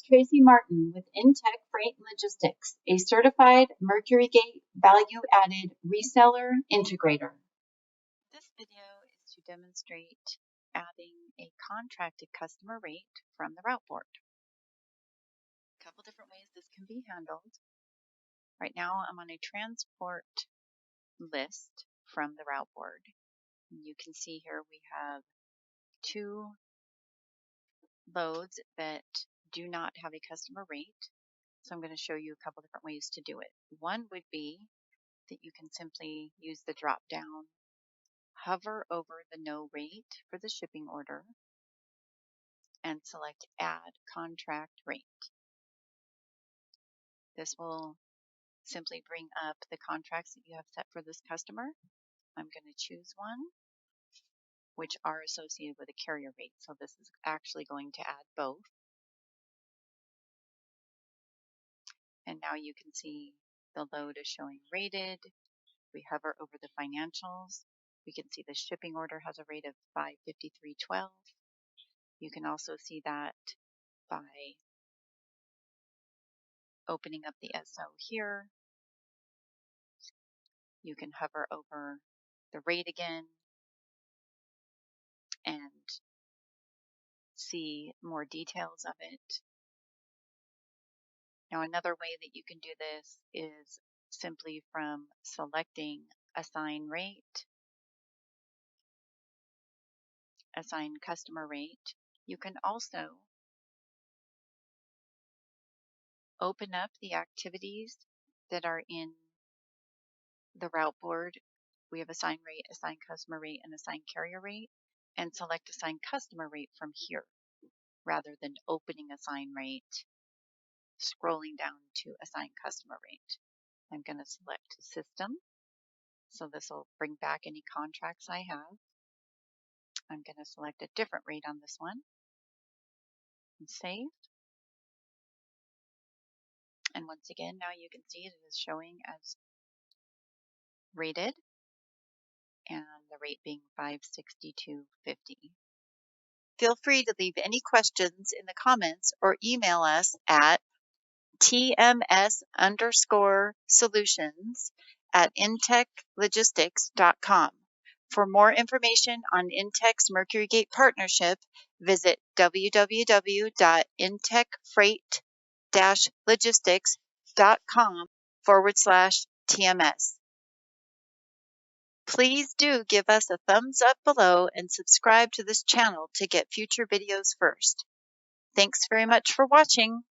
Traci Martin with Intech Freight Logistics, a certified MercuryGate value-added reseller integrator. This video is to demonstrate adding a contracted customer rate from the route board. A couple different ways this can be handled. Right now I'm on a transport list from the route board. You can see here we have two loads that do not have a customer rate. So I'm going to show you a couple different ways to do it. One would be that you can simply use the drop down, hover over the no rate for the shipping order, and select add contract rate. This will simply bring up the contracts that you have set for this customer. I'm going to choose one which are associated with a carrier rate. So this is actually going to add both. And now you can see the load is showing rated. We hover over the financials. We can see the shipping order has a rate of $553.12. You can also see that by opening up the SO here. You can hover over the rate again and see more details of it. Now, another way that you can do this is simply from selecting assign rate, assign customer rate. You can also open up the activities that are in the route board. We have assign rate, assign customer rate, and assign carrier rate, and select assign customer rate from here rather than opening assign rate, scrolling down to assign customer rate. I'm going to select system. So this will bring back any contracts I have. I'm going to select a different rate on this one and save. And once again, now you can see it is showing as rated and the rate being $562.50. Feel free to leave any questions in the comments or email us at tms_solutions@intechlogistics.com. For more information on Intech's MercuryGate partnership, visit www.intechfreight-logistics.com/TMS. Please do give us a thumbs up below and subscribe to this channel to get future videos first. Thanks very much for watching.